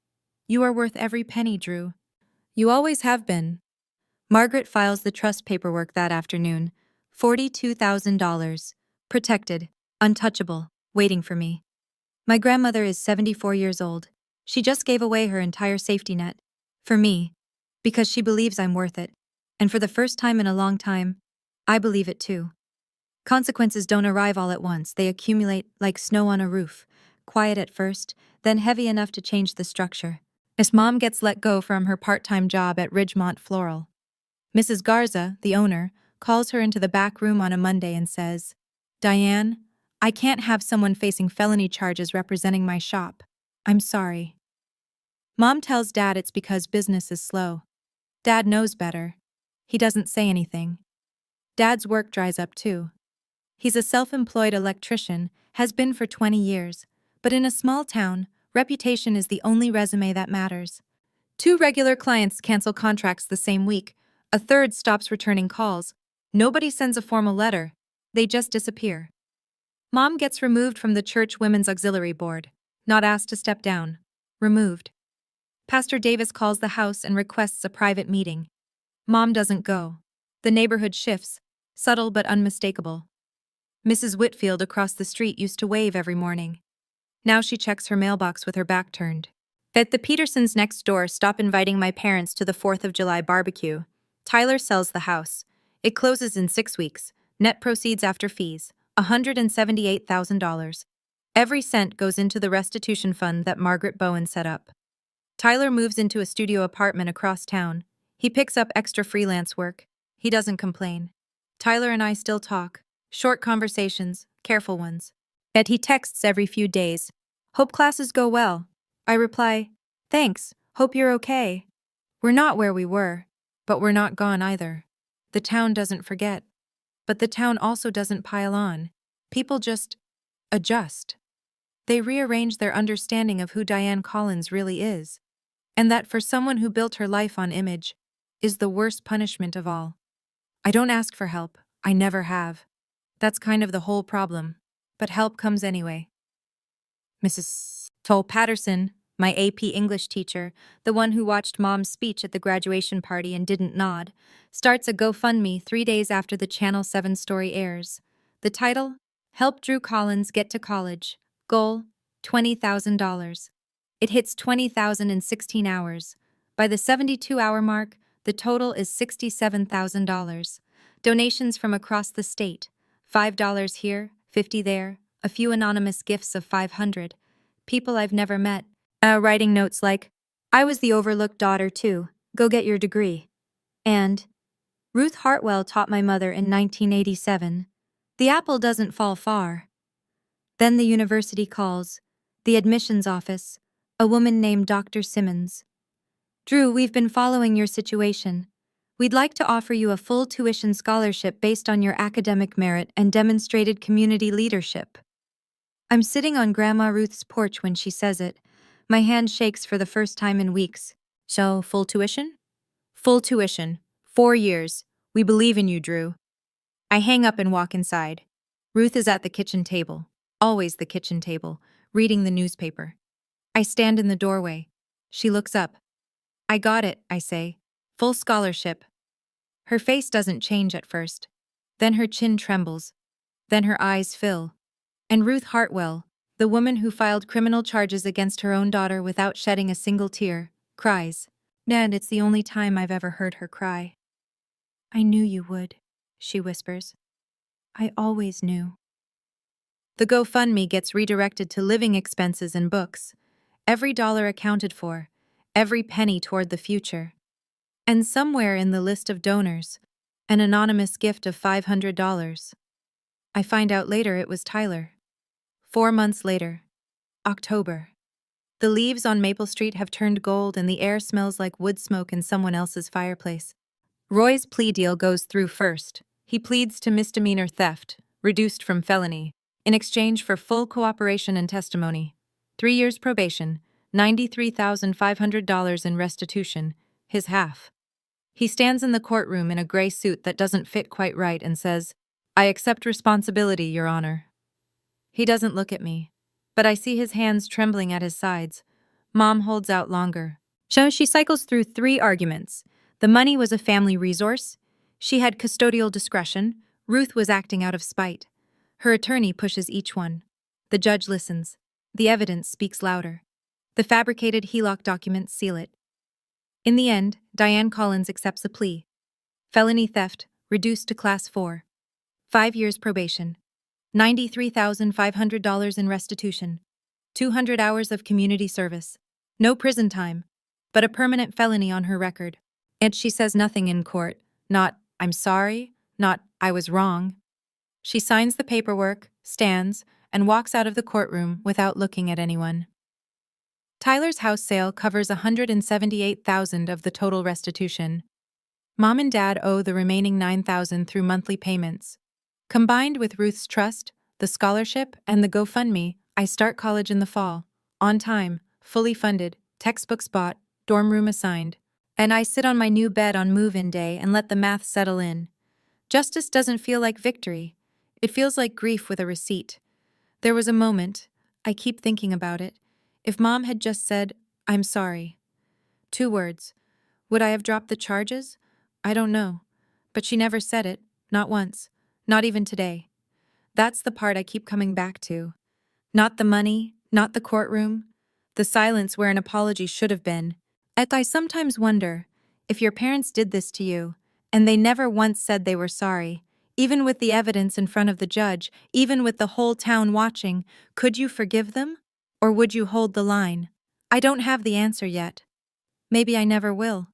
You are worth every penny, Drew. You always have been. Margaret files the trust paperwork that afternoon. $42,000. Protected, untouchable, waiting for me. My grandmother is 74 years old. She just gave away her entire safety net. For me. Because she believes I'm worth it. And for the first time in a long time, I believe it too. Consequences don't arrive all at once. They accumulate like snow on a roof. Quiet at first, then heavy enough to change the structure. As Mom gets let go from her part-time job at Ridgemont Floral. Mrs. Garza, the owner, calls her into the back room on a Monday and says, "Diane, I can't have someone facing felony charges representing my shop. I'm sorry. Mom tells Dad it's because business is slow. Dad knows better. He doesn't say anything. Dad's work dries up too. He's a self-employed electrician, has been for 20 years, but in a small town, reputation is the only resume that matters. 2 regular clients cancel contracts the same week. A third stops returning calls. Nobody sends a formal letter. They just disappear. Mom gets removed from the church women's auxiliary board. Not asked to step down. Removed. Pastor Davis calls the house and requests a private meeting. Mom doesn't go. The neighborhood shifts, subtle but unmistakable. Mrs. Whitfield across the street used to wave every morning. Now she checks her mailbox with her back turned. At the Petersons next door stop inviting my parents to the 4th of July barbecue. Tyler sells the house. It closes in 6 weeks. Net proceeds after fees, $178,000. Every cent goes into the restitution fund that Margaret Bowen set up. Tyler moves into a studio apartment across town. He picks up extra freelance work. He doesn't complain. Tyler and I still talk. Short conversations, careful ones. Yet he texts every few days. Hope classes go well. I reply, thanks, hope you're okay. We're not where we were, but we're not gone either. The town doesn't forget. But the town also doesn't pile on. People just adjust. They rearrange their understanding of who Diane Collins really is. And that for someone who built her life on image, is the worst punishment of all. I don't ask for help. I never have. That's kind of the whole problem. But help comes anyway. Mrs. Toll Patterson, my AP English teacher, the one who watched Mom's speech at the graduation party and didn't nod, starts a GoFundMe 3 days after the Channel 7 story airs. The title? Help Drew Collins Get to College. Goal? $20,000. It hits 20,000 in 16 hours. By the 72-hour mark, the total is $67,000. Donations from across the state. $5 here, $50 there, a few anonymous gifts of $500. People I've never met. Writing notes like, I was the overlooked daughter too, go get your degree. And, Ruth Hartwell taught my mother in 1987. The apple doesn't fall far. Then the university calls. The admissions office. A woman named Dr. Simmons. Drew, we've been following your situation. We'd like to offer you a full tuition scholarship based on your academic merit and demonstrated community leadership. I'm sitting on Grandma Ruth's porch when she says it. My hand shakes for the first time in weeks. So, full tuition? Full tuition. 4 years. We believe in you, Drew. I hang up and walk inside. Ruth is at the kitchen table. Always the kitchen table, reading the newspaper. I stand in the doorway. She looks up. I got it, I say. Full scholarship. Her face doesn't change at first. Then her chin trembles. Then her eyes fill. And Ruth Hartwell, the woman who filed criminal charges against her own daughter without shedding a single tear, cries. And it's the only time I've ever heard her cry. I knew you would, she whispers. I always knew. The GoFundMe gets redirected to living expenses and books. Every dollar accounted for, every penny toward the future. And somewhere in the list of donors, an anonymous gift of $500. I find out later it was Tyler. 4 months later. October. The leaves on Maple Street have turned gold and the air smells like wood smoke in someone else's fireplace. Roy's plea deal goes through first. He pleads to misdemeanor theft, reduced from felony, in exchange for full cooperation and testimony. 3 years probation, $93,500 in restitution, his half. He stands in the courtroom in a gray suit that doesn't fit quite right and says, I accept responsibility, Your Honor. He doesn't look at me, but I see his hands trembling at his sides. Mom holds out longer. So she cycles through 3 arguments. The money was a family resource. She had custodial discretion. Ruth was acting out of spite. Her attorney pushes each one. The judge listens. The evidence speaks louder. The fabricated HELOC documents seal it. In the end, Diane Collins accepts a plea. Felony theft, reduced to Class 4. 5 years probation. $93,500 in restitution. 200 hours of community service. No prison time, but a permanent felony on her record. And she says nothing in court. Not, I'm sorry. Not, I was wrong. She signs the paperwork, stands, and walks out of the courtroom without looking at anyone. Tyler's house sale covers $178,000 of the total restitution. Mom and Dad owe the remaining $9,000 through monthly payments. Combined with Ruth's trust, the scholarship, and the GoFundMe, I start college in the fall. On time, fully funded, textbooks bought, dorm room assigned. And I sit on my new bed on move-in day and let the math settle in. Justice doesn't feel like victory. It feels like grief with a receipt. There was a moment, I keep thinking about it. If Mom had just said, "I'm sorry." 2 words. Would I have dropped the charges? I don't know. But she never said it, not once, not even today. That's the part I keep coming back to. Not the money, not the courtroom, the silence where an apology should have been. And I sometimes wonder, if your parents did this to you, and they never once said they were sorry, even with the evidence in front of the judge, even with the whole town watching, could you forgive them? Or would you hold the line? I don't have the answer yet. Maybe I never will.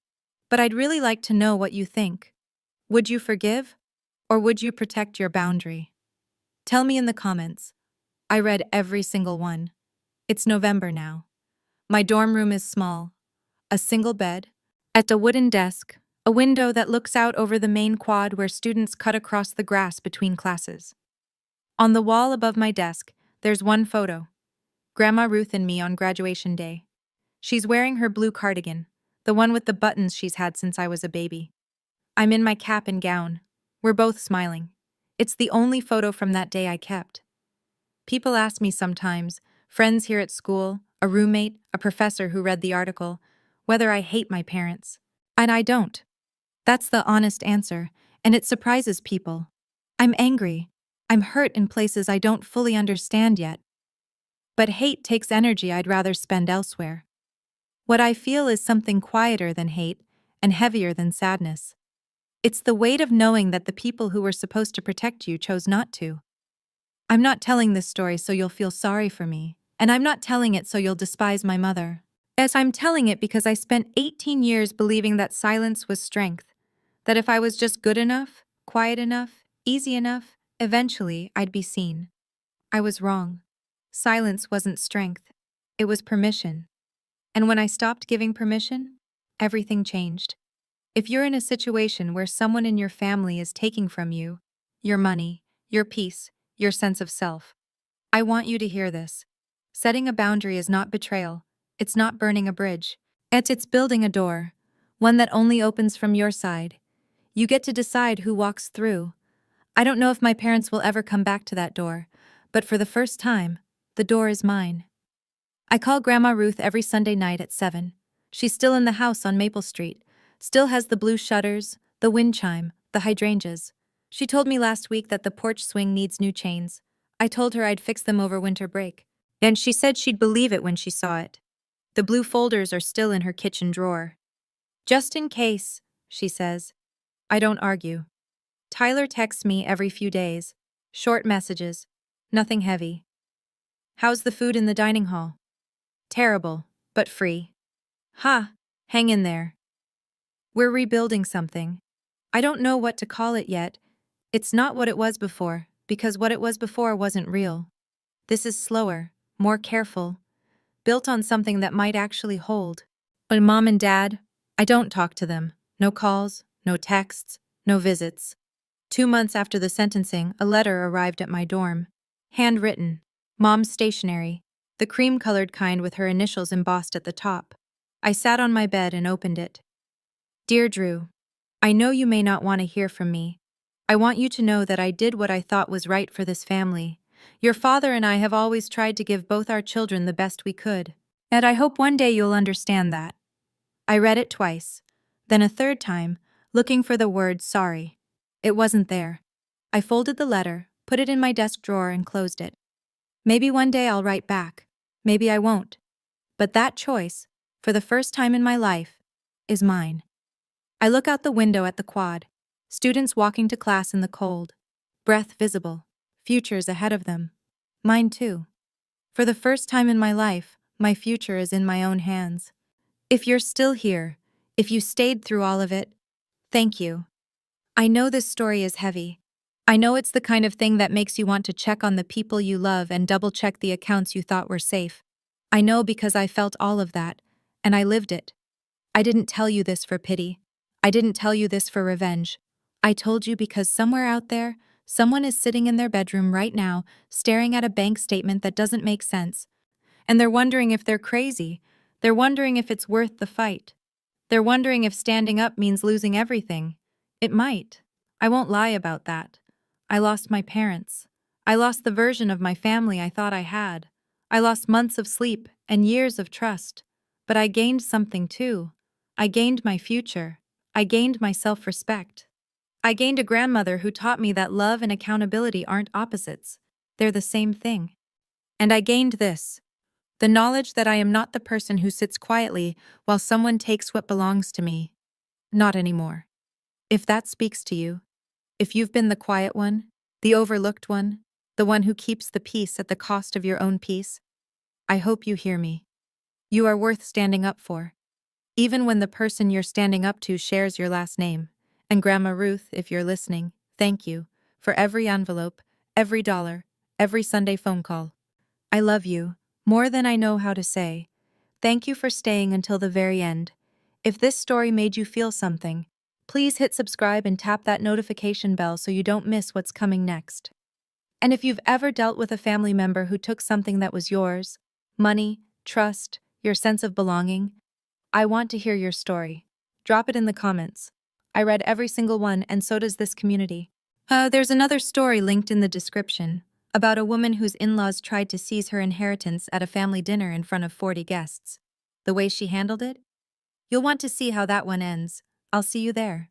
But I'd really like to know what you think. Would you forgive? Or would you protect your boundary? Tell me in the comments. I read every single one. It's November now. My dorm room is small. A single bed, at a wooden desk, a window that looks out over the main quad where students cut across the grass between classes. On the wall above my desk, there's one photo. Grandma Ruth and me on graduation day. She's wearing her blue cardigan, the one with the buttons she's had since I was a baby. I'm in my cap and gown. We're both smiling. It's the only photo from that day I kept. People ask me sometimes, friends here at school, a roommate, a professor who read the article, whether I hate my parents. And I don't. That's the honest answer, and it surprises people. I'm angry. I'm hurt in places I don't fully understand yet. But hate takes energy I'd rather spend elsewhere. What I feel is something quieter than hate and heavier than sadness. It's the weight of knowing that the people who were supposed to protect you chose not to. I'm not telling this story so you'll feel sorry for me, and I'm not telling it so you'll despise my mother. As I'm telling it because I spent 18 years believing that silence was strength, that if I was just good enough, quiet enough, easy enough, eventually I'd be seen. I was wrong. Silence wasn't strength. It was permission. And when I stopped giving permission, everything changed. If you're in a situation where someone in your family is taking from you, your money, your peace, your sense of self, I want you to hear this. Setting a boundary is not betrayal. It's not burning a bridge. It's building a door, one that only opens from your side. You get to decide who walks through. I don't know if my parents will ever come back to that door, but for the first time, the door is mine. I call Grandma Ruth every Sunday night at 7. She's still in the house on Maple Street, still has the blue shutters, the wind chime, the hydrangeas. She told me last week that the porch swing needs new chains. I told her I'd fix them over winter break. And she said she'd believe it when she saw it. The blue folders are still in her kitchen drawer. Just in case, she says. I don't argue. Tyler texts me every few days. Short messages. Nothing heavy. How's the food in the dining hall? Terrible, but free. Ha, hang in there. We're rebuilding something. I don't know what to call it yet. It's not what it was before, because what it was before wasn't real. This is slower, more careful, built on something that might actually hold. But Mom and Dad, I don't talk to them. No calls, no texts, no visits. 2 months after the sentencing, a letter arrived at my dorm. Handwritten. Mom's stationery. The cream-colored kind with her initials embossed at the top. I sat on my bed and opened it. Dear Drew, I know you may not want to hear from me. I want you to know that I did what I thought was right for this family. Your father and I have always tried to give both our children the best we could. And I hope one day you'll understand that. I read it twice, then a third time, looking for the word sorry. It wasn't there. I folded the letter, put it in my desk drawer, and closed it. Maybe one day I'll write back. Maybe I won't. But that choice, for the first time in my life, is mine. I look out the window at the quad. Students walking to class in the cold. Breath visible. Futures ahead of them. Mine too. For the first time in my life, my future is in my own hands. If you're still here, if you stayed through all of it, thank you. I know this story is heavy. I know it's the kind of thing that makes you want to check on the people you love and double-check the accounts you thought were safe. I know because I felt all of that, and I lived it. I didn't tell you this for pity. I didn't tell you this for revenge. I told you because somewhere out there, someone is sitting in their bedroom right now, staring at a bank statement that doesn't make sense. And they're wondering if they're crazy. They're wondering if it's worth the fight. They're wondering if standing up means losing everything. It might. I won't lie about that. I lost my parents. I lost the version of my family I thought I had. I lost months of sleep and years of trust. But I gained something too. I gained my future. I gained my self-respect. I gained a grandmother who taught me that love and accountability aren't opposites. They're the same thing. And I gained this. The knowledge that I am not the person who sits quietly while someone takes what belongs to me. Not anymore. If that speaks to you, if you've been the quiet one, the overlooked one, the one who keeps the peace at the cost of your own peace, I hope you hear me. You are worth standing up for. Even when the person you're standing up to shares your last name. And Grandma Ruth, if you're listening, thank you for every envelope, every dollar, every Sunday phone call. I love you, more than I know how to say. Thank you for staying until the very end. If this story made you feel something, please hit subscribe and tap that notification bell so you don't miss what's coming next. And if you've ever dealt with a family member who took something that was yours, money, trust, your sense of belonging, I want to hear your story. Drop it in the comments. I read every single one, and so does this community. There's another story linked in the description about a woman whose in-laws tried to seize her inheritance at a family dinner in front of 40 guests. The way she handled it? You'll want to see how that one ends. I'll see you there.